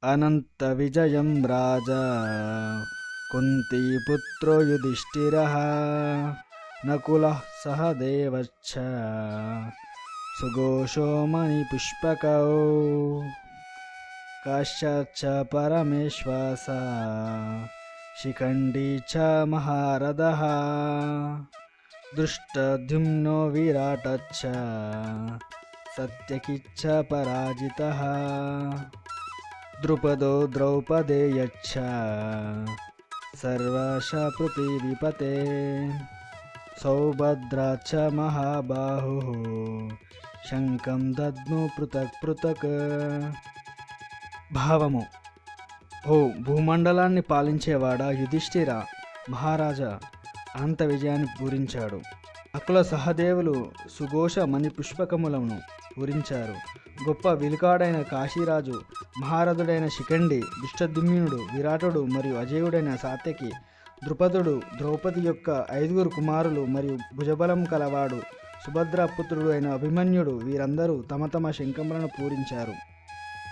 అనంత విజయం రాజా కుంతీపుత్రో యుధిష్ఠిరః నకులః సహదేవశ్చ సుఘోషో మణిపుష్పకౌ కాశ్యశ్చ పరమేశ్వాస శిఖండీ చ మహారథః దృష్టద్యుమ్నో విరాటశ్చ సత్యకిచ్చ పరాజితః ద్రుపదో ద్రౌపదేయశ్చ సర్వశ పృథివీపతే సౌభద్రా చ మహాబాహుః శంఖం దద్ము పృథక్ పృథక్. భావము: ఓ భూమండలాన్ని పాలించేవాడా యుధిష్ఠిర, మహారాజా అనంత విజయాన్ని పూరించాడు. నకుల సహదేవులు సుఘోష మణి పుష్పకములను పూరించారు. గొప్ప విలుకాడైన కాశీరాజు, మహారథుడైన శిఖండి, దుష్టద్యుమ్నుడు, విరాటుడు మరియు అజేయుడైన సాత్యకి, ద్రుపదుడు, ద్రౌపది యొక్క 5 కుమారులు మరియు భుజబలం కలవాడు సుభద్రాపుత్రుడు అయిన అభిమన్యుడు వీరందరూ తమ తమ శంఖములను పూరించారు.